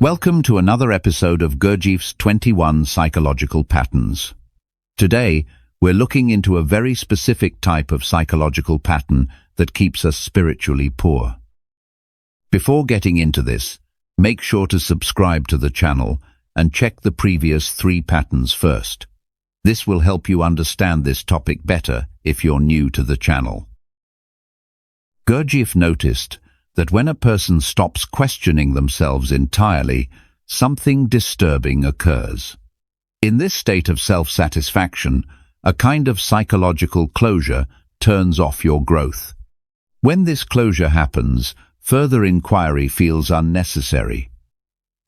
Welcome to another episode of Gurdjieff's 21 Psychological Patterns. Today, we're looking into a very specific type of psychological pattern that keeps us spiritually poor. Before getting into this, make sure to subscribe to the channel and check the previous 3 patterns first. This will help you understand this topic better if you're new to the channel. Gurdjieff noticed that when a person stops questioning themselves entirely, something disturbing occurs. In this state of self-satisfaction, a kind of psychological closure turns off your growth. When this closure happens, further inquiry feels unnecessary.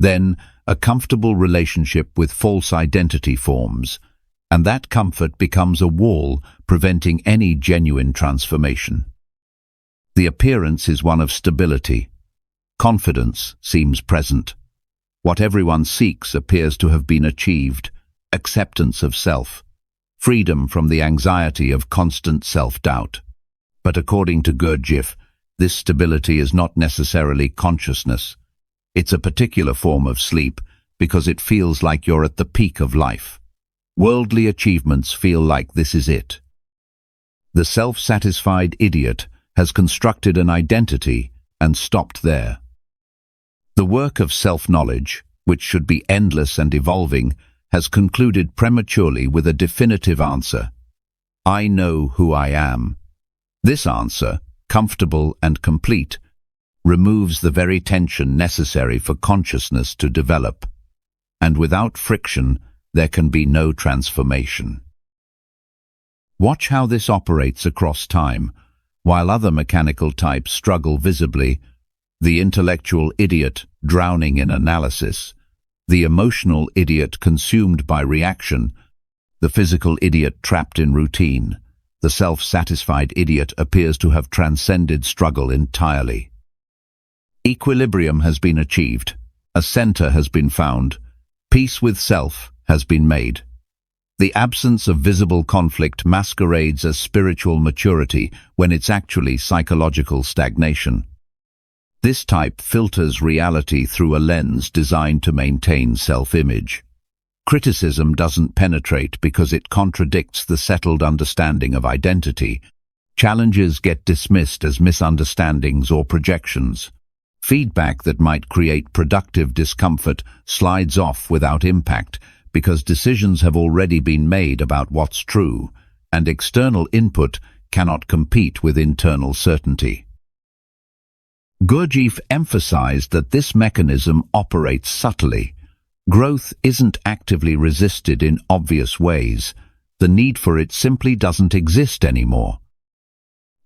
Then, a comfortable relationship with false identity forms, and that comfort becomes a wall preventing any genuine transformation. The appearance is one of stability. Confidence seems present. What everyone seeks appears to have been achieved: acceptance of self, freedom from the anxiety of constant self-doubt. But according to Gurdjieff, this stability is not necessarily consciousness. It's a particular form of sleep because it feels like you're at the peak of life. Worldly achievements feel like this is it. The self-satisfied idiot has constructed an identity and stopped there. The work of self-knowledge, which should be endless and evolving, has concluded prematurely with a definitive answer: I know who I am. This answer, comfortable and complete, removes the very tension necessary for consciousness to develop. And without friction, there can be no transformation. Watch how this operates across time. While other mechanical types struggle visibly, the intellectual idiot drowning in analysis, the emotional idiot consumed by reaction, the physical idiot trapped in routine, the self-satisfied idiot appears to have transcended struggle entirely. Equilibrium has been achieved, a center has been found, peace with self has been made. The absence of visible conflict masquerades as spiritual maturity when it's actually psychological stagnation. This type filters reality through a lens designed to maintain self-image. Criticism doesn't penetrate because it contradicts the settled understanding of identity. Challenges get dismissed as misunderstandings or projections. Feedback that might create productive discomfort slides off without impact because decisions have already been made about what's true, and external input cannot compete with internal certainty. Gurdjieff emphasized that this mechanism operates subtly. Growth isn't actively resisted in obvious ways. The need for it simply doesn't exist anymore.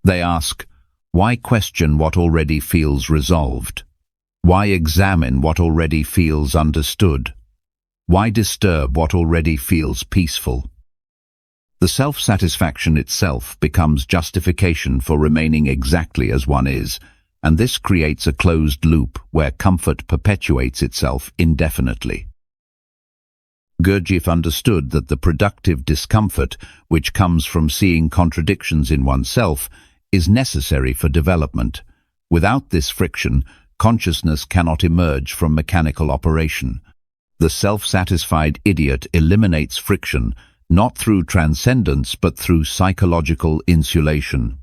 They ask, why question what already feels resolved? Why examine what already feels understood? Why disturb what already feels peaceful? The self-satisfaction itself becomes justification for remaining exactly as one is, and this creates a closed loop where comfort perpetuates itself indefinitely. Gurdjieff understood that the productive discomfort, which comes from seeing contradictions in oneself, is necessary for development. Without this friction, consciousness cannot emerge from mechanical operation. The self-satisfied idiot eliminates friction, not through transcendence but through psychological insulation.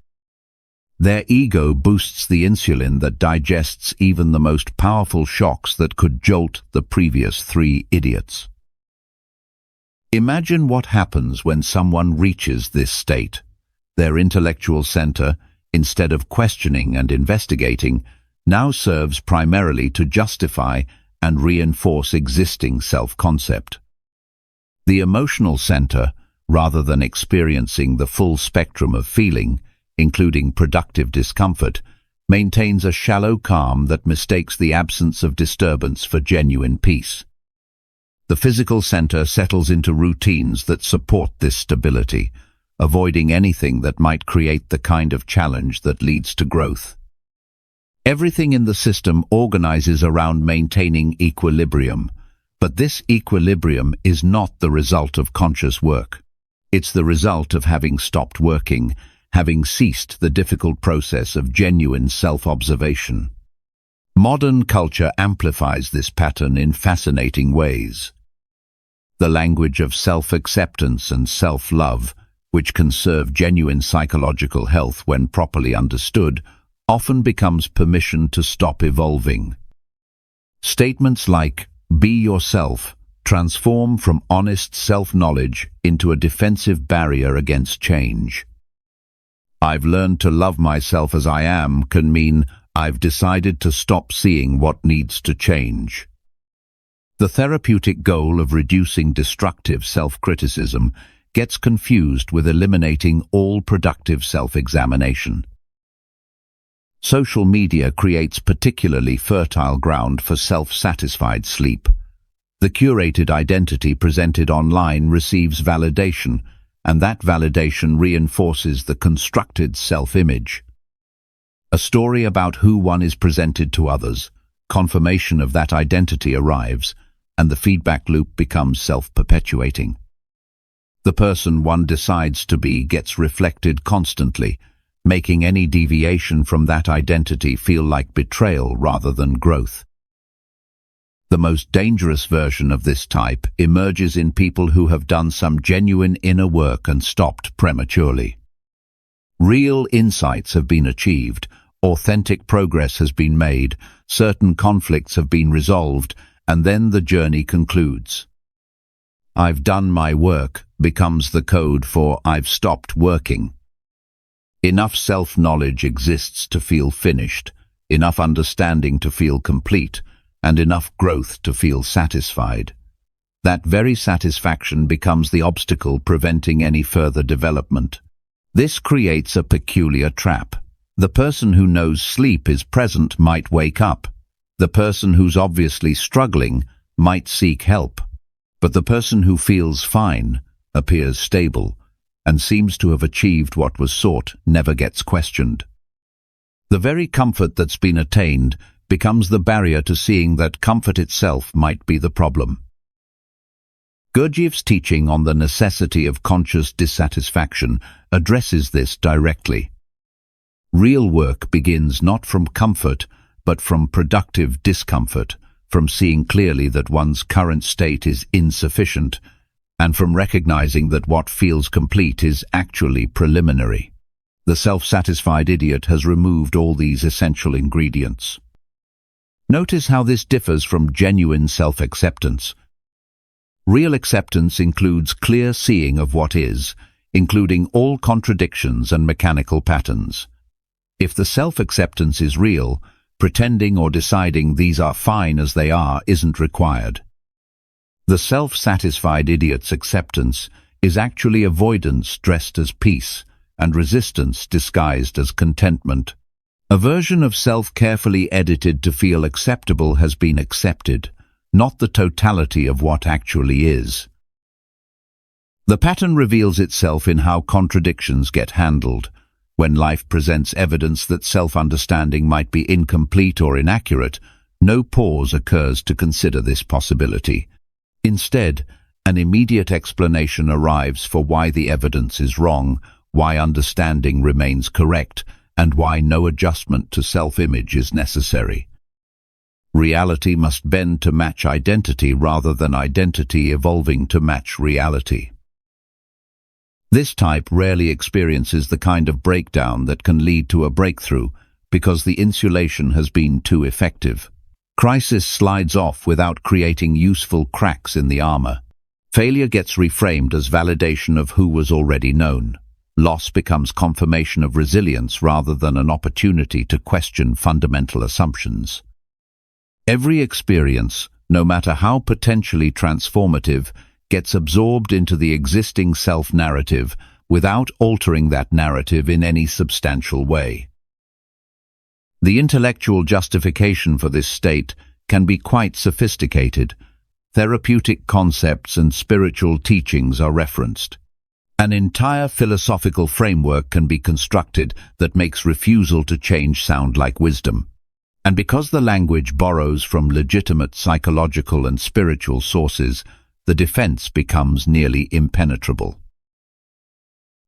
Their ego boosts the insulin that digests even the most powerful shocks that could jolt the previous 3 idiots. Imagine what happens when someone reaches this state. Their intellectual center, instead of questioning and investigating, now serves primarily to justify and reinforce existing self-concept. The emotional center, rather than experiencing the full spectrum of feeling, including productive discomfort, maintains a shallow calm that mistakes the absence of disturbance for genuine peace. The physical center settles into routines that support this stability, avoiding anything that might create the kind of challenge that leads to growth. Everything in the system organizes around maintaining equilibrium, but this equilibrium is not the result of conscious work. It's the result of having stopped working, having ceased the difficult process of genuine self-observation. Modern culture amplifies this pattern in fascinating ways. The language of self-acceptance and self-love, which can serve genuine psychological health when properly understood, often becomes permission to stop evolving. Statements like, "Be yourself," transform from honest self-knowledge into a defensive barrier against change. "I've learned to love myself as I am" can mean, "I've decided to stop seeing what needs to change." The therapeutic goal of reducing destructive self-criticism gets confused with eliminating all productive self-examination. Social media creates particularly fertile ground for self-satisfied sleep. The curated identity presented online receives validation, and that validation reinforces the constructed self-image. A story about who one is presented to others, confirmation of that identity arrives, and the feedback loop becomes self-perpetuating. The person one decides to be gets reflected constantly, making any deviation from that identity feel like betrayal rather than growth. The most dangerous version of this type emerges in people who have done some genuine inner work and stopped prematurely. Real insights have been achieved, authentic progress has been made, certain conflicts have been resolved, and then the journey concludes. "I've done my work" becomes the code for "I've stopped working." Enough self-knowledge exists to feel finished, enough understanding to feel complete, and enough growth to feel satisfied. That very satisfaction becomes the obstacle preventing any further development. This creates a peculiar trap. The person who knows sleep is present might wake up. The person who's obviously struggling might seek help. But the person who feels fine, appears stable, and seems to have achieved what was sought never gets questioned. The very comfort that's been attained becomes the barrier to seeing that comfort itself might be the problem. Gurdjieff's teaching on the necessity of conscious dissatisfaction addresses this directly. Real work begins not from comfort, but from productive discomfort, from seeing clearly that one's current state is insufficient, and from recognizing that what feels complete is actually preliminary. The self-satisfied idiot has removed all these essential ingredients. Notice how this differs from genuine self-acceptance. Real acceptance includes clear seeing of what is, including all contradictions and mechanical patterns. If the self-acceptance is real, pretending or deciding these are fine as they are isn't required. The self-satisfied idiot's acceptance is actually avoidance dressed as peace, and resistance disguised as contentment. A version of self carefully edited to feel acceptable has been accepted, not the totality of what actually is. The pattern reveals itself in how contradictions get handled. When life presents evidence that self-understanding might be incomplete or inaccurate, no pause occurs to consider this possibility. Instead, an immediate explanation arrives for why the evidence is wrong, why understanding remains correct, and why no adjustment to self-image is necessary. Reality must bend to match identity rather than identity evolving to match reality. This type rarely experiences the kind of breakdown that can lead to a breakthrough because the insulation has been too effective. Crisis slides off without creating useful cracks in the armor. Failure gets reframed as validation of who was already known. Loss becomes confirmation of resilience rather than an opportunity to question fundamental assumptions. Every experience, no matter how potentially transformative, gets absorbed into the existing self-narrative without altering that narrative in any substantial way. The intellectual justification for this state can be quite sophisticated. Therapeutic concepts and spiritual teachings are referenced. An entire philosophical framework can be constructed that makes refusal to change sound like wisdom. And because the language borrows from legitimate psychological and spiritual sources, the defense becomes nearly impenetrable.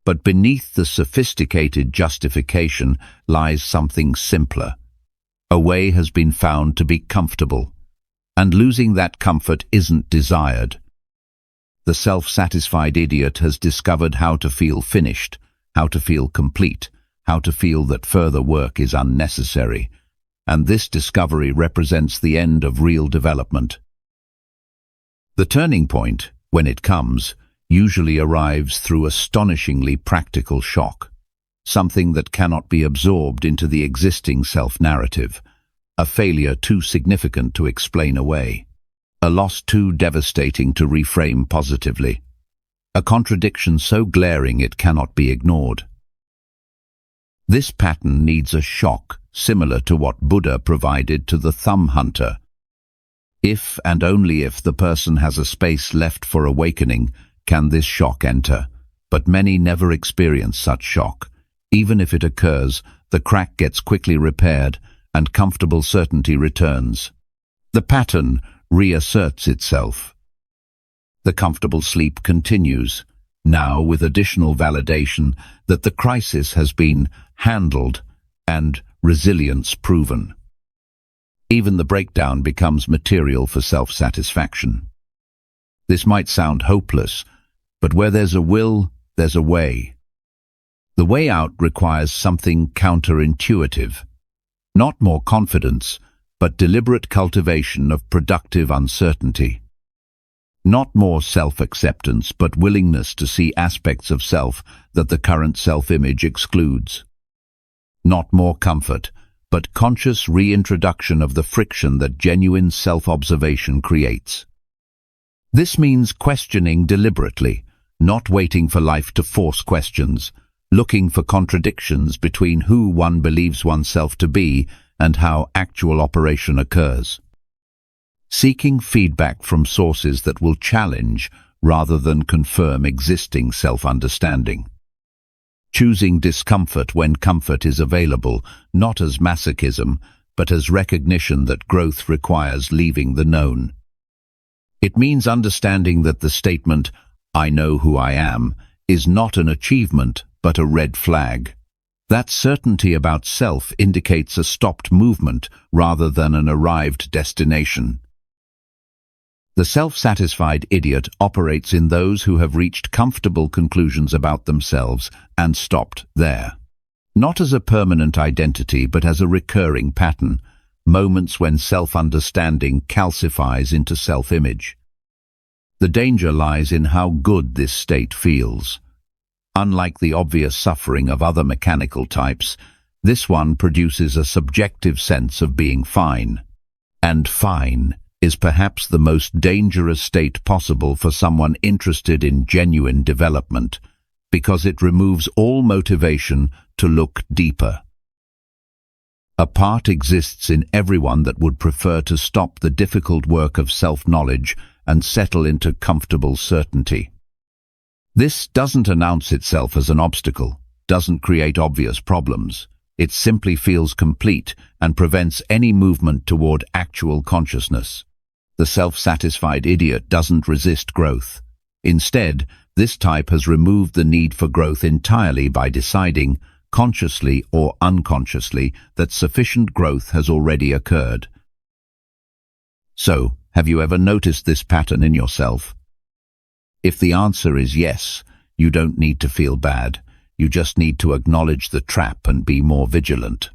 But beneath the sophisticated justification lies something simpler. A way has been found to be comfortable, and losing that comfort isn't desired. The self-satisfied idiot has discovered how to feel finished, how to feel complete, how to feel that further work is unnecessary, and this discovery represents the end of real development. The turning point, when it comes, usually arrives through astonishingly practical shock, something that cannot be absorbed into the existing self-narrative, a failure too significant to explain away, a loss too devastating to reframe positively, a contradiction so glaring it cannot be ignored. This pattern needs a shock similar to what Buddha provided to the thumb hunter. If and only if the person has a space left for awakening can this shock enter, but many never experience such shock. Even if it occurs, the crack gets quickly repaired and comfortable certainty returns. The pattern reasserts itself. The comfortable sleep continues, now with additional validation that the crisis has been handled and resilience proven. Even the breakdown becomes material for self-satisfaction. This might sound hopeless, but where there's a will, there's a way. The way out requires something counterintuitive. Not more confidence, but deliberate cultivation of productive uncertainty. Not more self-acceptance, but willingness to see aspects of self that the current self-image excludes. Not more comfort, but conscious reintroduction of the friction that genuine self-observation creates. This means questioning deliberately, not waiting for life to force questions, looking for contradictions between who one believes oneself to be and how actual operation occurs. Seeking feedback from sources that will challenge rather than confirm existing self-understanding. Choosing discomfort when comfort is available, not as masochism, but as recognition that growth requires leaving the known. It means understanding that the statement, "I know who I am," is not an achievement, but a red flag. That certainty about self indicates a stopped movement rather than an arrived destination. The self-satisfied idiot operates in those who have reached comfortable conclusions about themselves and stopped there. Not as a permanent identity, but as a recurring pattern, moments when self-understanding calcifies into self-image. The danger lies in how good this state feels. Unlike the obvious suffering of other mechanical types, this one produces a subjective sense of being fine. And fine is perhaps the most dangerous state possible for someone interested in genuine development, because it removes all motivation to look deeper. A part exists in everyone that would prefer to stop the difficult work of self-knowledge and settle into comfortable certainty. This doesn't announce itself as an obstacle, doesn't create obvious problems. It simply feels complete and prevents any movement toward actual consciousness. The self-satisfied idiot doesn't resist growth. Instead, this type has removed the need for growth entirely by deciding, consciously or unconsciously, that sufficient growth has already occurred. So, have you ever noticed this pattern in yourself? If the answer is yes, you don't need to feel bad. You just need to acknowledge the trap and be more vigilant.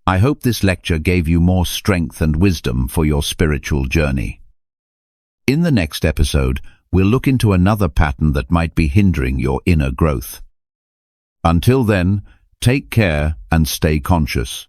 I hope this lecture gave you more strength and wisdom for your spiritual journey. In the next episode, we'll look into another pattern that might be hindering your inner growth. Until then, take care and stay conscious.